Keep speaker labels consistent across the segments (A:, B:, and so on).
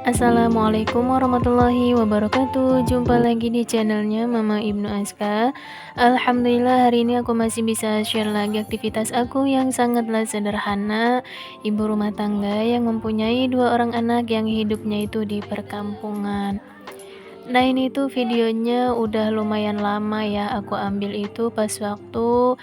A: Assalamualaikum warahmatullahi wabarakatuh. Jumpa lagi di channelnya Mama Ibnu Aska. Alhamdulillah hari ini aku masih bisa share lagi aktivitas aku yang sangatlah sederhana. Ibu rumah tangga yang mempunyai 2 orang anak yang hidupnya itu di perkampungan. Nah ini tuh videonya udah lumayan lama ya aku ambil itu pas waktu,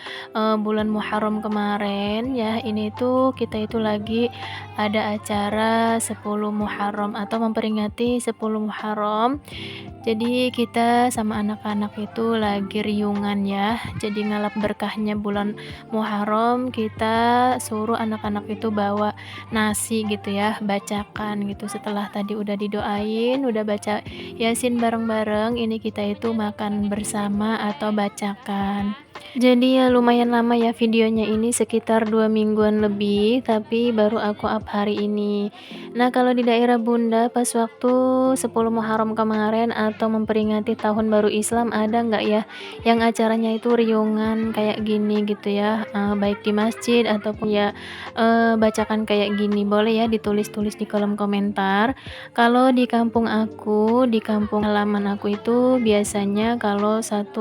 A: bulan Muharram kemarin ya. Ini tuh kita itu lagi ada acara 10 Muharram atau memperingati 10 Muharram. Jadi kita sama anak-anak itu lagi riungan ya. Jadi ngalap berkahnya bulan Muharram, kita suruh anak-anak itu bawa nasi gitu ya, bacakan gitu. Setelah tadi udah didoain, udah baca Yasin bareng-bareng, ini kita itu makan bersama atau bacakan. Jadi ya lumayan lama ya videonya ini sekitar 2 mingguan lebih, tapi baru aku up hari ini. Nah kalau di daerah Bunda pas waktu 10 Muharram kemarin atau memperingati Tahun Baru Islam ada nggak ya yang acaranya itu riungan kayak gini gitu ya, baik di masjid ataupun ya, bacakan kayak gini? Boleh ya ditulis-tulis di kolom komentar. Kalau di kampung aku, di kampung halaman aku itu biasanya kalau 1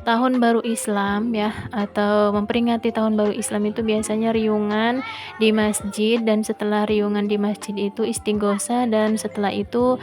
A: tahun baru Islam ya, atau memperingati tahun baru Islam itu biasanya riungan di masjid, dan setelah riungan di masjid itu istighosa, dan setelah itu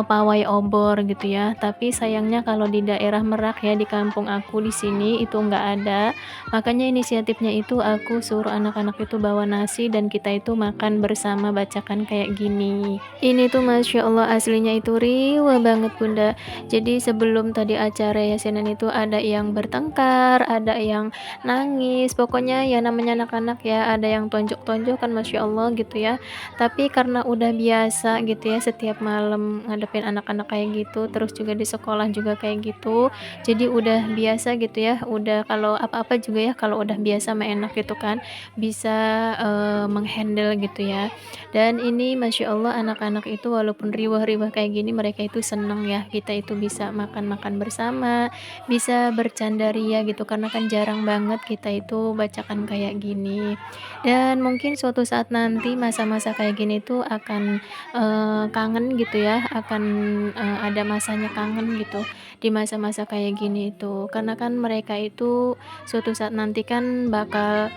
A: pawai obor gitu ya. Tapi sayangnya kalau di daerah Merak ya, di kampung aku di sini itu nggak ada. Makanya inisiatifnya itu aku suruh anak-anak itu bawa nasi dan kita itu makan bersama bacakan kayak gini. Ini tuh Masya Allah aslinya itu riwah banget Bunda. Jadi sebelum tadi acara yasinan itu ada yang bertengkar, ada yang nangis, pokoknya ya namanya anak-anak ya, ada yang tonjok-tonjok kan Masya Allah gitu ya. Tapi karena udah biasa gitu ya setiap malam ngadepin anak-anak kayak gitu, terus juga di sekolah juga kayak gitu, jadi udah biasa gitu ya, udah kalau apa-apa juga ya kalau udah biasa mah enak gitu kan, bisa menghandle gitu ya. Dan ini Masya Allah anak-anak itu walaupun riwah-riwah kayak gini mereka itu seneng ya, kita itu bisa makan-makan bersama, bisa bercanda ria gitu, karena kan jarang banget kita itu bacakan kayak gini. Dan mungkin suatu saat nanti masa-masa kayak gini tuh akan, kangen gitu ya, akan, ada masanya kangen gitu di masa-masa kayak gini itu. Karena kan mereka itu suatu saat nanti kan bakal,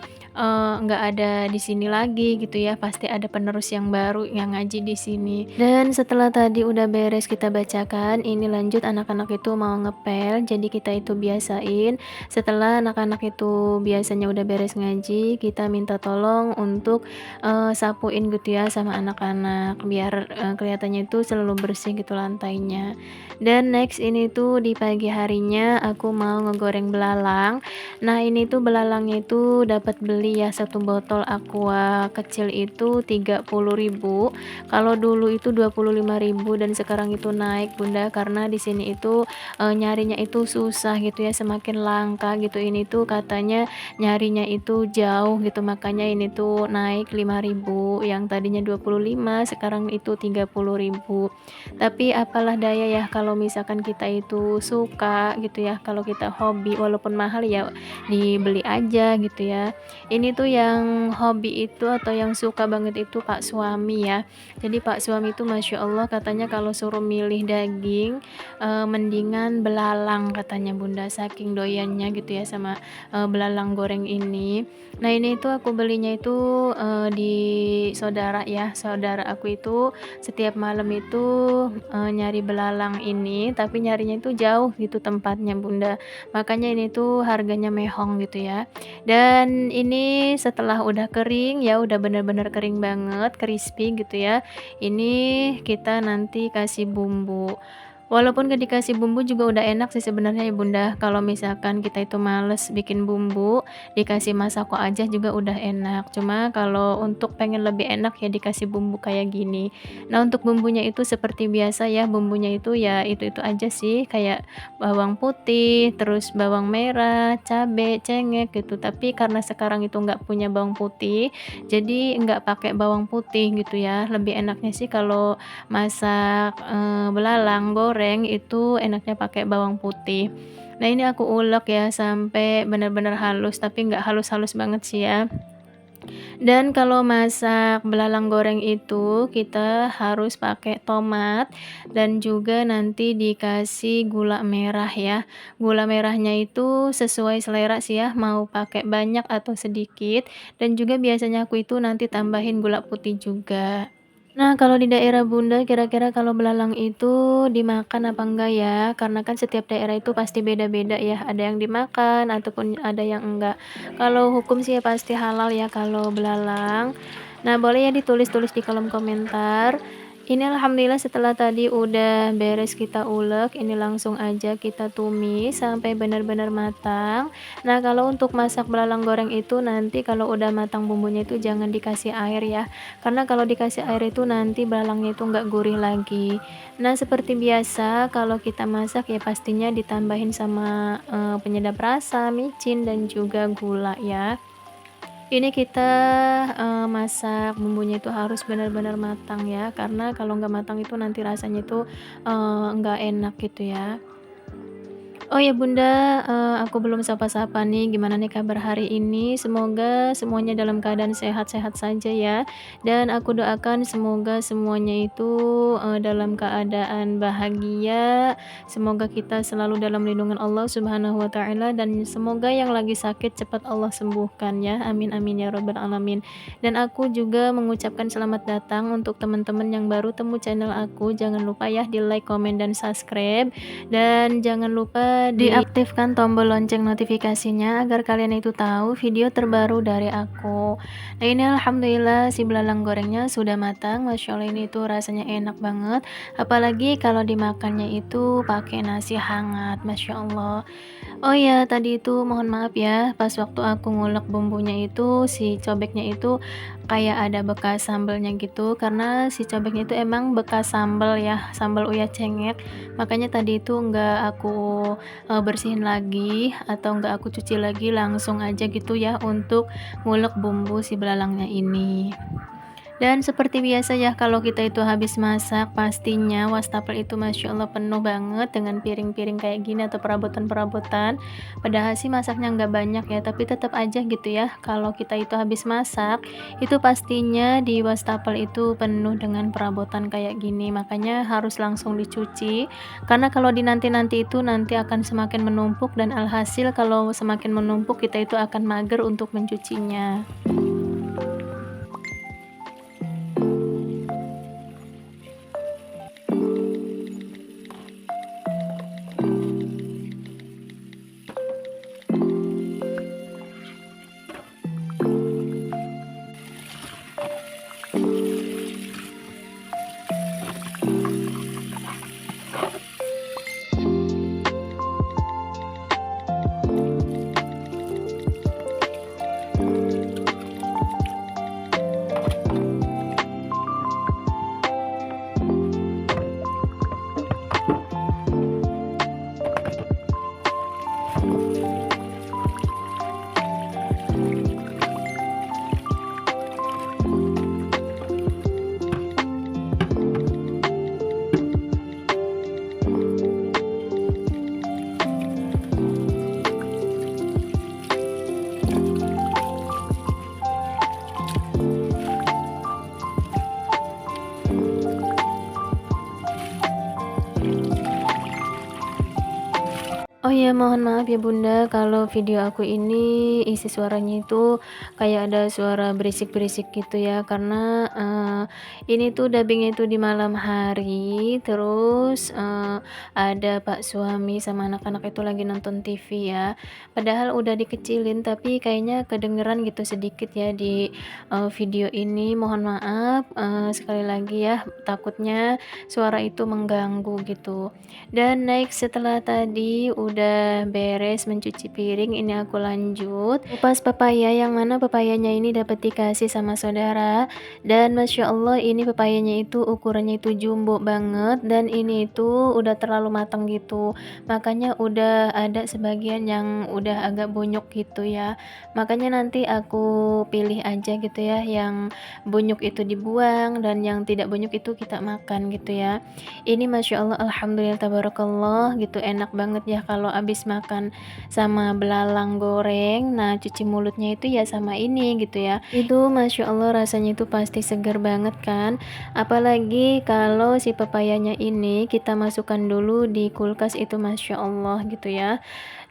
A: nggak ada di sini lagi gitu ya, pasti ada penerus yang baru yang ngaji di sini. Dan setelah tadi udah beres kita bacakan, ini lanjut anak-anak itu mau ngepel, jadi kita itu biasain, setelah anak-anak itu biasanya udah beres ngaji, kita minta tolong untuk, sapuin gitu ya sama anak-anak, biar, kelihatannya itu selalu bersih gitu lantainya. Dan next ini tuh di pagi harinya aku mau ngegoreng belalang. Nah ini tuh belalangnya itu dapat beli ya 1 botol aqua kecil itu 30.000. Kalau dulu itu 25.000 dan sekarang itu naik Bunda, karena di sini itu, nyarinya itu susah gitu ya, semakin langka gitu. Ini tuh katanya nyarinya itu jauh gitu, makanya ini tuh naik 5.000, yang tadinya 25 sekarang itu 30.000. Tapi apalah daya ya kalau misalkan kita itu suka gitu ya, kalau kita hobi walaupun mahal ya dibeli aja gitu ya. Ini tuh yang hobi itu atau yang suka banget itu Pak suami ya. Jadi Pak suami itu Masya Allah katanya kalau suruh milih daging, mendingan belalang katanya Bunda, saking doyannya gitu ya sama, belalang goreng ini. Nah ini itu aku belinya itu, di saudara ya, saudara aku itu setiap malam itu, nyari belalang ini, tapi nyarinya itu jauh gitu tempatnya Bunda. Makanya ini tuh harganya mehong gitu ya. Dan ini setelah udah kering ya, udah bener-bener kering banget, crispy gitu ya. Ini kita nanti kasih bumbu. Walaupun gak dikasih bumbu juga udah enak sih sebenarnya ya Bunda. Kalau misalkan kita itu males bikin bumbu, dikasih masako aja juga udah enak. Cuma kalau untuk pengen lebih enak ya dikasih bumbu kayak gini. Nah untuk bumbunya itu seperti biasa ya, bumbunya itu ya itu-itu aja sih, kayak bawang putih, terus bawang merah, cabe, cengkeh gitu. Tapi karena sekarang itu nggak punya bawang putih, jadi nggak pakai bawang putih gitu ya. Lebih enaknya sih kalau masak, belalang goreng itu enaknya pakai bawang putih. Nah ini aku ulek ya sampai benar-benar halus, tapi nggak halus-halus banget sih ya. Dan kalau masak belalang goreng itu kita harus pakai tomat dan juga nanti dikasih gula merah ya. Gula merahnya itu sesuai selera sih ya, mau pakai banyak atau sedikit, dan juga biasanya aku itu nanti tambahin gula putih juga. Nah, kalau di daerah Bunda kira-kira kalau belalang itu dimakan apa enggak ya? Karena kan setiap daerah itu pasti beda-beda ya, ada yang dimakan ataupun ada yang enggak. Kalau hukum sih ya pasti halal ya kalau belalang. Nah, boleh ya ditulis-tulis di kolom komentar. Ini alhamdulillah setelah tadi udah beres kita ulek, ini langsung aja kita tumis sampai benar-benar matang. Nah, kalau untuk masak belalang goreng itu nanti kalau udah matang bumbunya itu jangan dikasih air ya. Karena kalau dikasih air itu nanti belalangnya itu nggak gurih lagi. Nah, seperti biasa kalau kita masak ya pastinya ditambahin sama, penyedap rasa, micin, dan juga gula ya. Ini kita, masak bumbunya itu harus benar-benar matang ya, karena kalau nggak matang itu nanti rasanya itu, nggak enak gitu ya. Oh ya Bunda, aku belum sapa-sapa nih, gimana nih kabar hari ini? Semoga semuanya dalam keadaan sehat-sehat saja ya, dan aku doakan semoga semuanya itu, dalam keadaan bahagia, semoga kita selalu dalam lindungan Allah Subhanahu wa taala, dan semoga yang lagi sakit cepat Allah sembuhkan ya, amin amin ya rabbal alamin. Dan aku juga mengucapkan selamat datang untuk teman-teman yang baru temu channel aku, jangan lupa ya di-like, komen, dan subscribe. Dan jangan lupa diaktifkan tombol lonceng notifikasinya agar kalian itu tahu video terbaru dari aku. Nah, ini alhamdulillah si belalang gorengnya sudah matang. Masya Allah, ini tuh rasanya enak banget. Apalagi kalau dimakannya itu pakai nasi hangat. Masya Allah. Oh ya, tadi itu mohon maaf ya, pas waktu aku ngulek bumbunya itu, si cobeknya itu kayak ada bekas sambalnya gitu, karena si cobeknya itu emang bekas sambal ya, sambal uyah cengek. Makanya tadi itu nggak aku bersihin lagi atau nggak aku cuci lagi, langsung aja gitu ya untuk ngulek bumbu si belalangnya ini. Dan seperti biasa ya kalau kita itu habis masak pastinya wastafel itu Masya Allah penuh banget dengan piring-piring kayak gini atau perabotan-perabotan. Padahal sih masaknya nggak banyak ya, tapi tetap aja gitu ya kalau kita itu habis masak itu pastinya di wastafel itu penuh dengan perabotan kayak gini. Makanya harus langsung dicuci, karena kalau dinanti-nanti itu nanti akan semakin menumpuk, dan alhasil kalau semakin menumpuk kita itu akan mager untuk mencucinya. Oh iya, mohon maaf ya Bunda kalau video aku ini isi suaranya itu kayak ada suara berisik-berisik gitu ya, karena ini tuh dubbingnya itu di malam hari, terus ada Pak suami sama anak-anak itu lagi nonton TV ya. Padahal udah dikecilin tapi kayaknya kedengeran gitu sedikit ya di video ini. Mohon maaf sekali lagi ya, takutnya suara itu mengganggu gitu. Dan next setelah tadi udah beres mencuci piring, ini aku lanjut kupas pepaya, yang mana pepayanya ini dapat dikasih sama saudara. Dan Masya Allah ini pepayanya itu ukurannya itu jumbo banget, dan ini itu udah terlalu matang gitu. Makanya udah ada sebagian yang udah agak bunyuk gitu ya. Makanya nanti aku pilih aja gitu ya, yang bunyuk itu dibuang dan yang tidak bunyuk itu kita makan gitu ya. Ini Masya Allah alhamdulillah tabarakallah gitu, enak banget ya kalau habis makan sama belalang goreng, nah cuci mulutnya itu ya sama ini gitu ya. Itu Masya Allah rasanya itu pasti segar banget kan. Apalagi kalau si pepayanya ini kita masukkan dulu di kulkas itu Masya Allah gitu ya.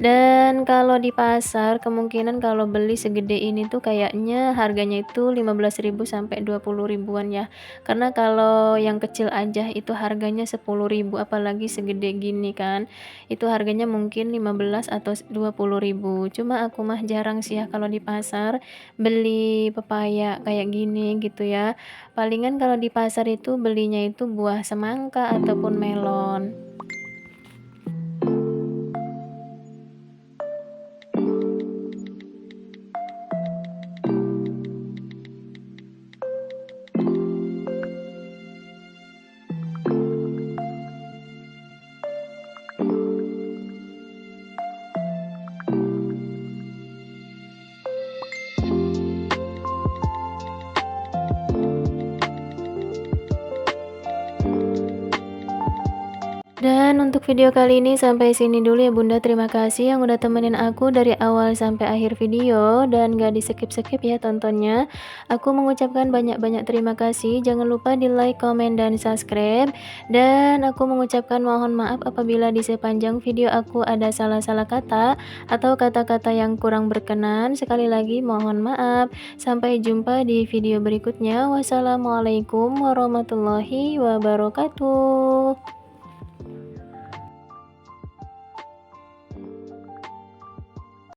A: Dan kalau di pasar kemungkinan kalau beli segede ini tuh kayaknya harganya itu 15.000 sampai 20 ribuan ya. Karena kalau yang kecil aja itu harganya 10.000 apalagi segede gini kan. Itu harganya mungkin 15 atau 20.000. Cuma aku mah jarang sih ya kalau di pasar beli pepaya kayak gini gitu ya. Palingan kalau di pasar itu belinya itu buah semangka ataupun melon. Dan untuk video kali ini sampai sini dulu ya Bunda. Terima kasih yang udah temenin aku dari awal sampai akhir video dan gak di skip-skip ya tontonnya. Aku mengucapkan banyak-banyak terima kasih. Jangan lupa di like, komen, dan subscribe. Dan aku mengucapkan mohon maaf apabila di sepanjang video aku ada salah-salah kata atau kata-kata yang kurang berkenan. Sekali lagi mohon maaf. Sampai jumpa di video berikutnya. Wassalamualaikum warahmatullahi wabarakatuh.